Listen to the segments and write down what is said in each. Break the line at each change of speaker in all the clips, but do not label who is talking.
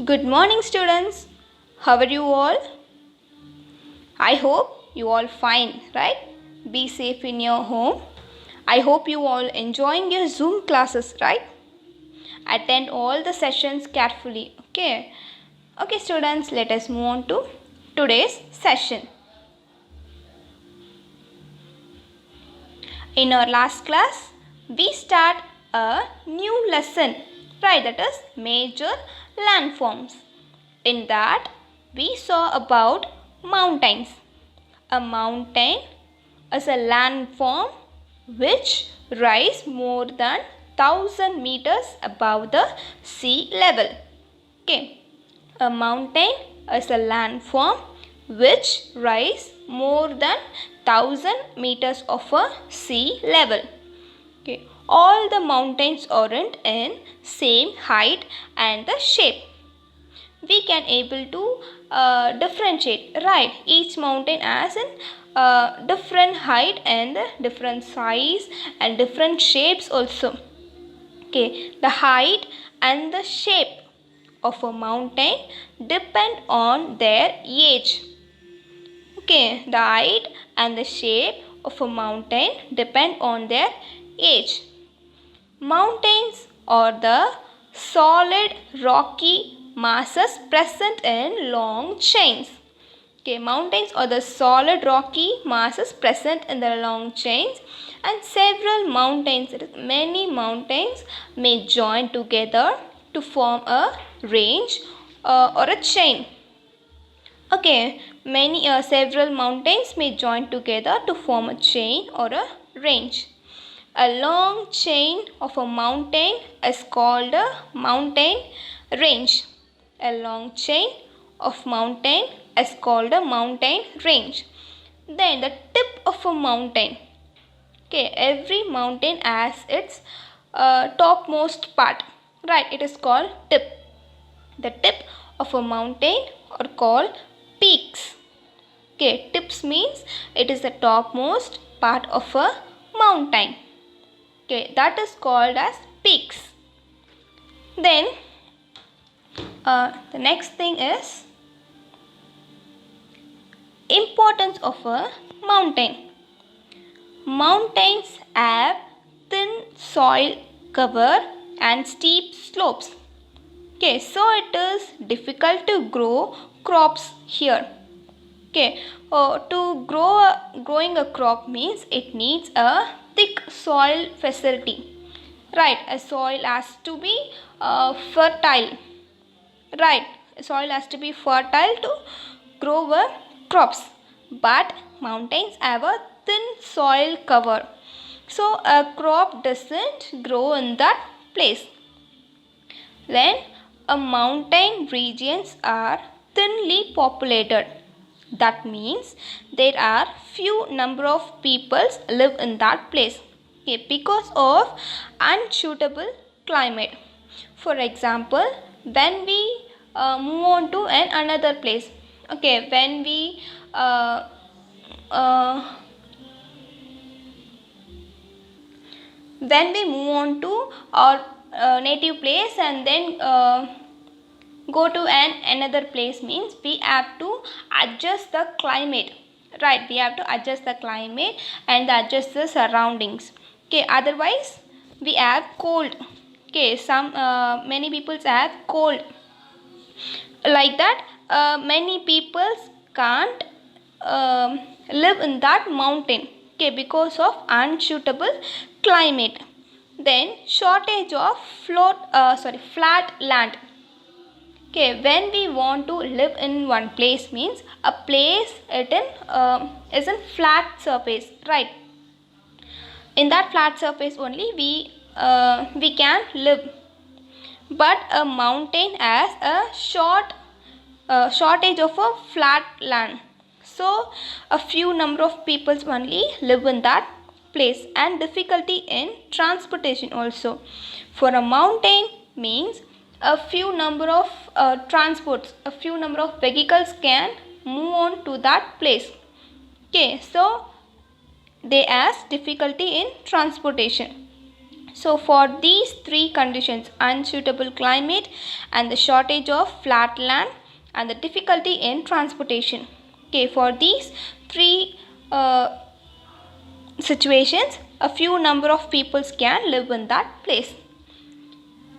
Good morning, students. How are you all? I hope you all fine, right? Be safe in your home. I hope you all enjoying your Zoom classes, right? Attend all the sessions carefully. Okay, students, let us move on to today's session. In our last class, we start a new lesson, right? That is major landforms. In that, we saw about mountains. A mountain is a landform which rise more than 1000 meters above the sea level. Okay, a mountain is a landform which rise more than 1000 meters of a sea level. Okay, all the mountains aren't in same height and the shape. We can able to differentiate, right? Each mountain has a different height and different size and different shapes also. Okay, the height and the shape of a mountain depend on their age. Okay, the height and the shape of a mountain depend on their age. Mountains are the solid rocky masses present in long chains. Okay, mountains are the solid rocky masses present in the long chains, and several mountains, many mountains may join together to form a range or a chain. Okay, several mountains may join together to form a chain or a range. A long chain of a mountain is called a mountain range. A long chain of mountain is called a mountain range. Then the tip of a mountain. Okay, every mountain has its topmost part. Right, it is called tip. The tip of a mountain are called peaks. Okay, tips means it is the topmost part of a mountain. Okay, that is called as peaks. Then the next thing is importance of a mountain. Mountains have thin soil cover and steep slopes. Okay, so it is difficult to grow crops here. Okay, growing a crop means it needs a thick soil facility. Right, a soil has to be fertile. Right, soil has to be fertile to grow crops. But mountains have a thin soil cover, so a crop doesn't grow in that place. Then a mountain regions are thinly populated. That means there are few number of peoples live in that place. Okay, because of unsuitable climate. For example, when we move on to another place. Okay, when we move on to our native place and then go to another place means we have to adjust the climate. Right, we have to adjust the climate and adjust the surroundings. Okay, otherwise we have cold. Okay, many people have cold. Like that, many people can't live in that mountain. Okay, because of unsuitable climate. Then shortage of flat land. Okay, when we want to live in one place means a place is in flat surface, right? In that flat surface only we can live. But a mountain has a shortage of a flat land, so a few number of people only live in that place, and difficulty in transportation also. For a mountain means a few number of transports, a few number of vehicles can move on to that place. Okay, so they has difficulty in transportation. So for these three conditions, unsuitable climate and the shortage of flat land and the difficulty in transportation. Okay, for these three situations, a few number of peoples can live in that place.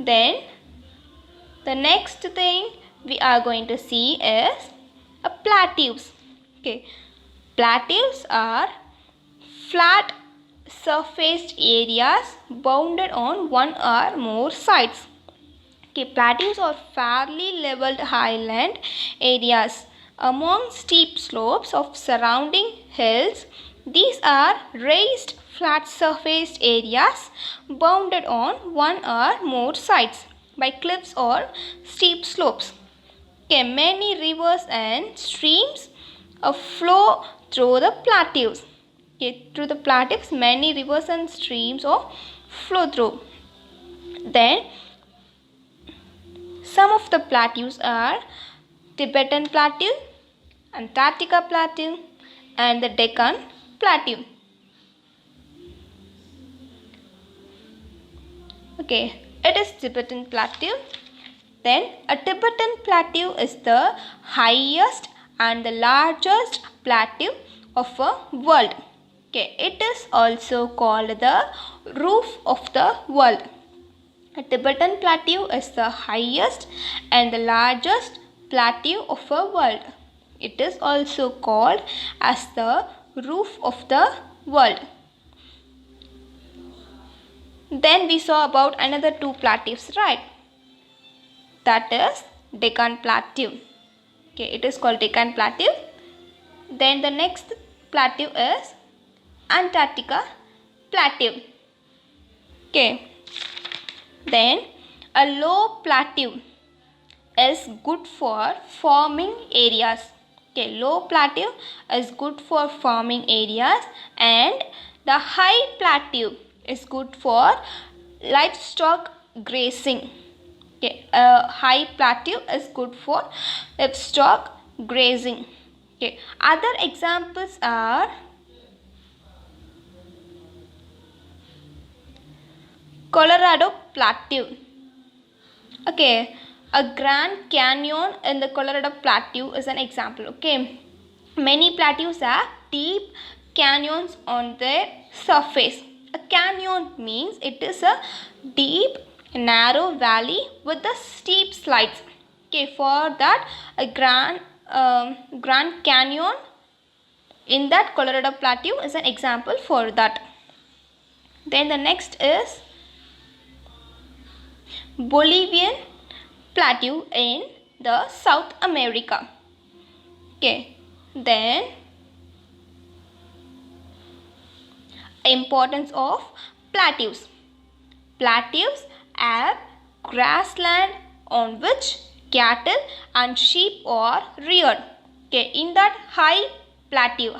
Then the next thing we are going to see is plateaus. Okay, plateaus are flat surfaced areas bounded on one or more sides. Okay, plateaus are fairly leveled highland areas among steep slopes of surrounding hills. These are raised flat surfaced areas bounded on one or more sides by cliffs or steep slopes. Okay, many rivers and streams flow through the plateaus. Okay, through the plateaus, many rivers and streams flow through. Then, some of the plateaus are Tibetan Plateau, Antarctica Plateau, and the Deccan Plateau. Okay, it is Tibetan Plateau. Then a Tibetan Plateau is the highest and the largest plateau of the world. Okay, it is also called the roof of the world. A Tibetan Plateau is the highest and the largest plateau of the world. It is also called as the roof of the world. Then we saw about another two plateaus, right? That is Deccan Plateau. Okay, it is called Deccan Plateau. Then the next plateau is Antarctica Plateau. Okay. Then a low plateau is good for farming areas. Okay, low plateau is good for farming areas, and the high plateau is good for livestock grazing. Okay, a high plateau is good for livestock grazing. Okay, other examples are Colorado Plateau. Okay, a Grand Canyon in the Colorado Plateau is an example. Okay, many plateaus have deep canyons on their surface. A canyon means it is a deep, narrow valley with the steep slides. Okay, for that a Grand Canyon in that Colorado Plateau is an example for that. Then the next is Bolivian Plateau in the South America. Okay, then importance of plateaus. Plateaus have grassland on which cattle and sheep are reared. Okay, in that high plateau,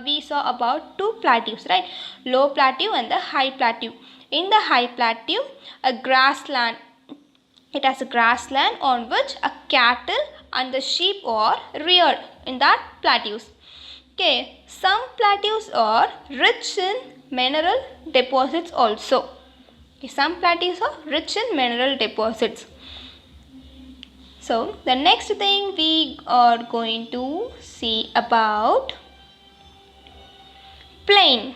we saw about two plateaus, right? Low plateau and the high plateau. In the high plateau, a grassland. It has a grassland on which a cattle and the sheep are reared in that plateaus. Okay, some plateaus are rich in mineral deposits also. Okay, some plateaus are rich in mineral deposits. So the next thing we are going to see about plains.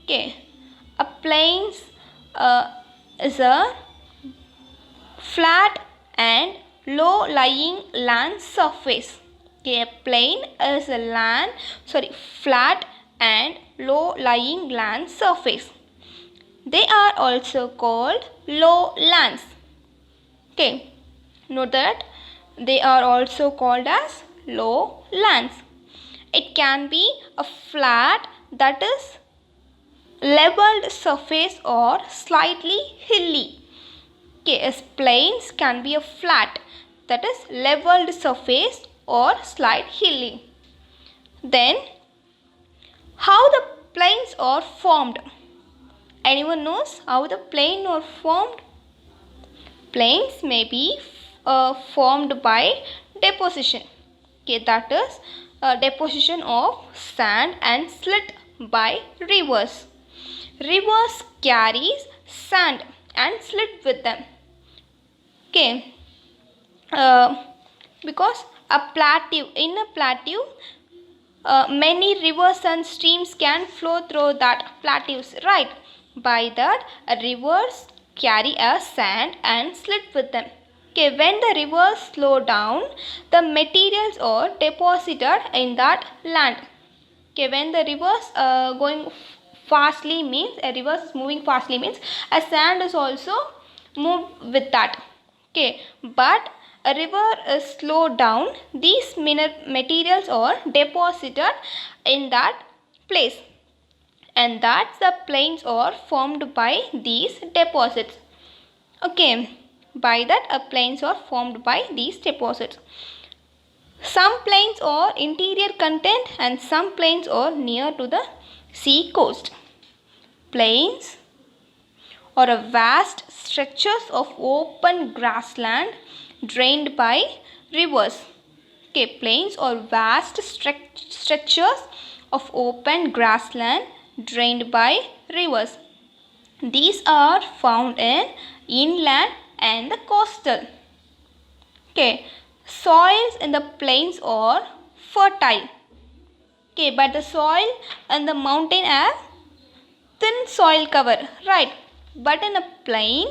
Okay, a plains is a flat and low lying land surface. Okay, a plain is a flat and low lying land surface. They are also called lowlands. Okay, note that they are also called as lowlands. It can be a flat, that is leveled surface, or slightly hilly. Okay, as plains can be a flat, that is leveled surface, or slight hilly. Then how the plains are formed? Anyone knows how the plains are formed? Plains may be formed by deposition. Okay, that is deposition of sand and silt by rivers. Rivers carries sand and silt with them. Okay, because in a plateau, many rivers and streams can flow through that plateaus, right? By that, rivers carry a sand and silt with them. Okay, when the rivers slow down, the materials are deposited in that land. Okay, when the rivers going fastly means a river is moving fastly means a sand is also moved with that. Okay, but a river is slowed down, these materials are deposited in that place, and that's the plains are formed by these deposits. Okay, by that plains are formed by these deposits. Some plains are interior content and some plains are near to the sea coast. Plains are a vast stretches of open grassland drained by rivers. Okay, plains are vast stretches of open grassland drained by rivers. These are found in inland and the coastal. Okay, soils in the plains are fertile. Okay, but the soil and the mountain have thin soil cover, right? But in a plain,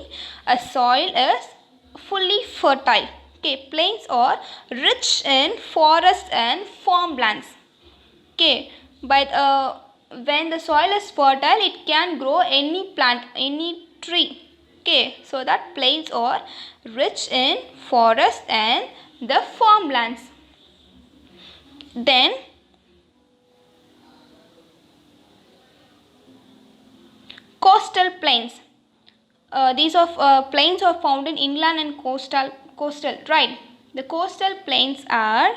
a soil is fully fertile. Okay, plains are rich in forest and farmlands. Okay, but when the soil is fertile, it can grow any plant, any tree. Okay, so that plains are rich in forest and the farmlands. Then coastal plains. These plains are found in inland and coastal, right? The coastal plains are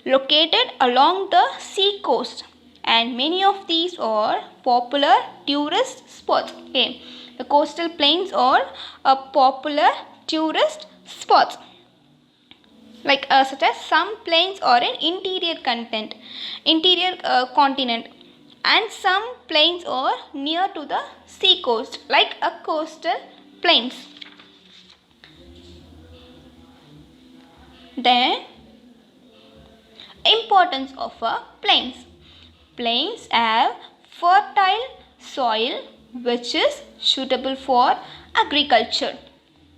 located along the sea coast, and many of these are popular tourist spots. Okay, the coastal plains are a popular tourist spots. Like such as some plains are in interior continent, and some plains are near to the sea coast, like a coastal plains. Then importance of a plains. Plains have fertile soil which is suitable for agriculture.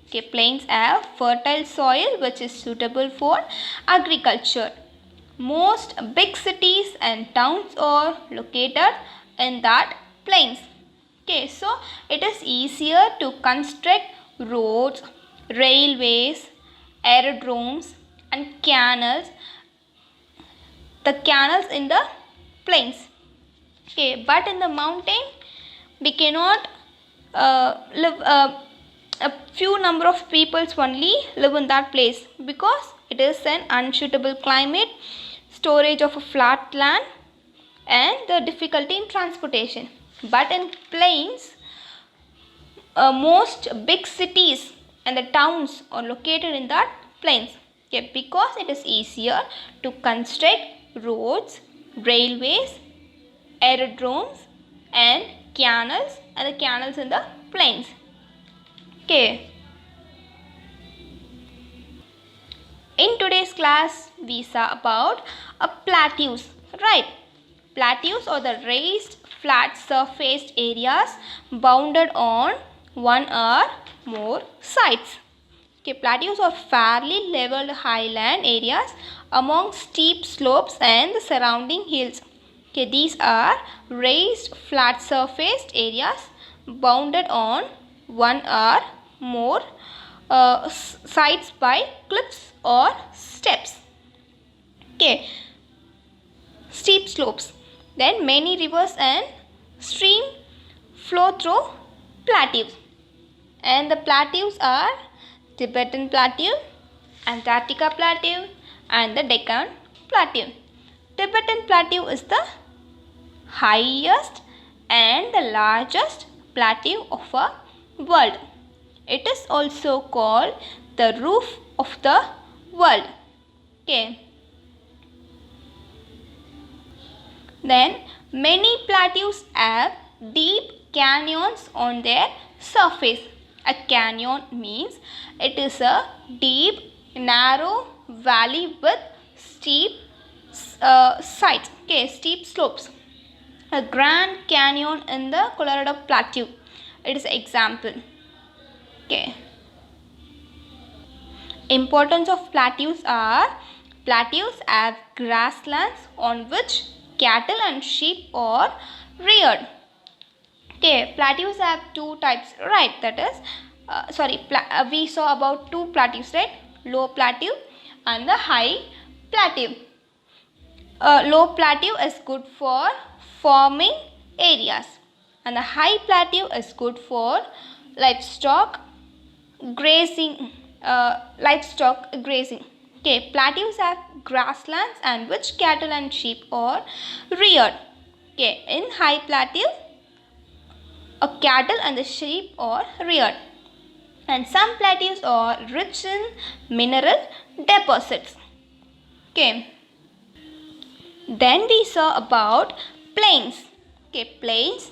Okay, plains have fertile soil which is suitable for agriculture. Most big cities and towns are located in that plains. Okay, so it is easier to construct roads, railways, aerodromes and canals. The canals in the plains. Okay, but in the mountain we cannot live. A few number of peoples only live in that place because it is an unsuitable climate, storage of a flat land, and the difficulty in transportation. But in plains, most big cities and the towns are located in that plains. Okay, because it is easier to construct roads, railways, aerodromes and the canals in the plains. Okay. In today's class, we saw about plateaus, right? Plateaus are the raised, flat surfaced areas bounded on one or more sides. Okay, plateaus are fairly leveled highland areas among steep slopes and the surrounding hills. Okay, these are raised, flat surfaced areas bounded on one or more sides by cliffs or steps. Okay, steep slopes. Then many rivers and streams flow through plateaus, and the plateaus are Tibetan Plateau, Antarctica Plateau and the Deccan Plateau. Tibetan Plateau is the highest and the largest plateau of the world. It is also called the roof of the world. Okay. Then many plateaus have deep canyons on their surface. A canyon means it is a deep, narrow valley with steep sides, okay, steep slopes. A Grand Canyon in the Colorado Plateau, it is example. Okay. Importance of plateaus are: plateaus have grasslands on which cattle and sheep are reared. Okay, plateaus have two types, right? That is, we saw about two plateaus, right? Low plateau and the high plateau. Low plateau is good for farming areas, and the high plateau is good for livestock grazing. Okay, plateaus have grasslands and which cattle and sheep are reared. Okay, in high plateau, cattle and the sheep are reared. And some plateaus are rich in mineral deposits. Okay. Then we saw about plains. Okay, plains,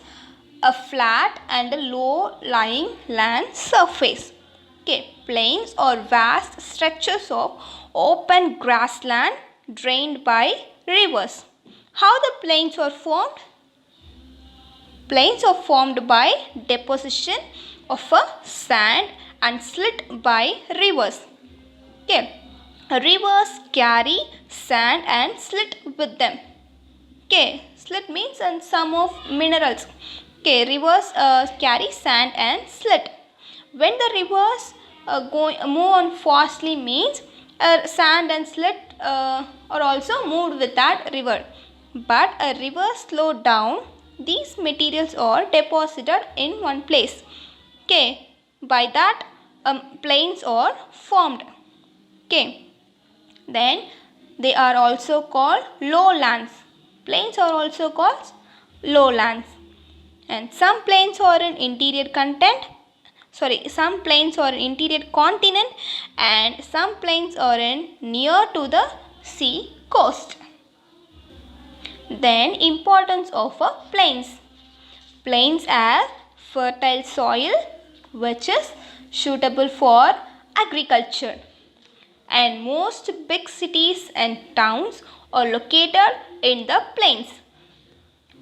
a flat and a low-lying land surface. Okay, plains are vast stretches of open grassland drained by rivers. How the plains are formed? Plains are formed by deposition of a sand and silt by rivers. Okay, rivers carry sand and silt with them. Okay, silt means and some of minerals. Okay, rivers carry sand and silt. When the rivers move on fastly means sand and silt are also moved with that river. But a river slow down, these materials are deposited in one place. Okay, by that plains are formed. Okay, then they are also called lowlands. Plains are also called lowlands. And some plains are in some plains are in interior continent, and some plains are in near to the sea coast. Then importance of a plains. Plains have fertile soil which is suitable for agriculture, and most big cities and towns are located in the plains.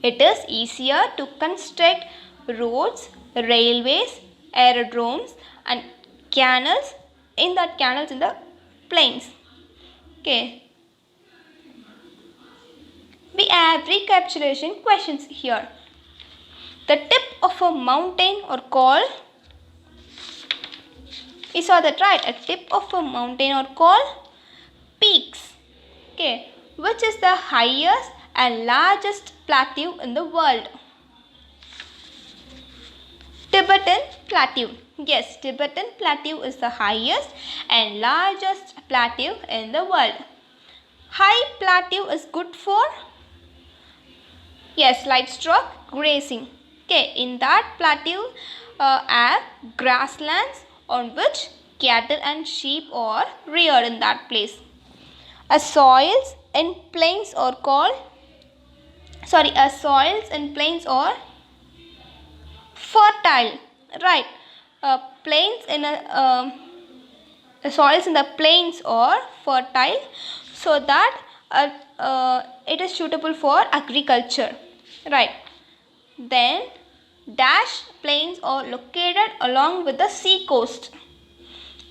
It is easier to construct roads, railways, aerodromes and canals in the plains. Okay. We have recapitulation questions here. The tip of a mountain are called, we saw that, right? A tip of a mountain are called peaks. Okay. Which is the highest and largest plateau in the world? Tibetan Plateau. Yes, Tibetan Plateau is the highest and largest plateau in the world. High plateau is good for, yes, livestock grazing. Okay, in that plateau are grasslands on which cattle and sheep are reared in that place. Soils in plains are fertile, right? Soils in the plains are fertile, so that it is suitable for agriculture, right? Then dash plains are located along with the sea coast.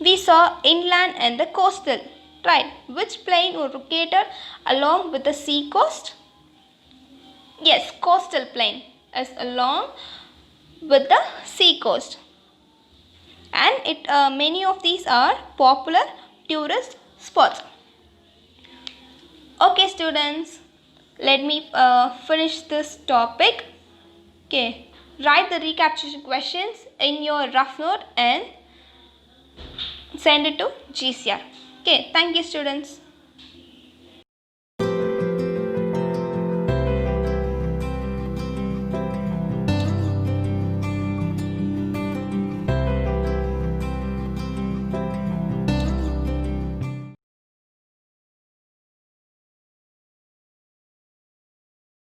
We saw inland and the coastal, right? Which plain were located along with the sea coast? Yes, coastal plain is along with the sea coast, and many of these are popular tourist spots. Okay, students, let me finish this topic. Okay, write the recapitulation questions in your rough note and send it to GCR. Okay, thank you, students.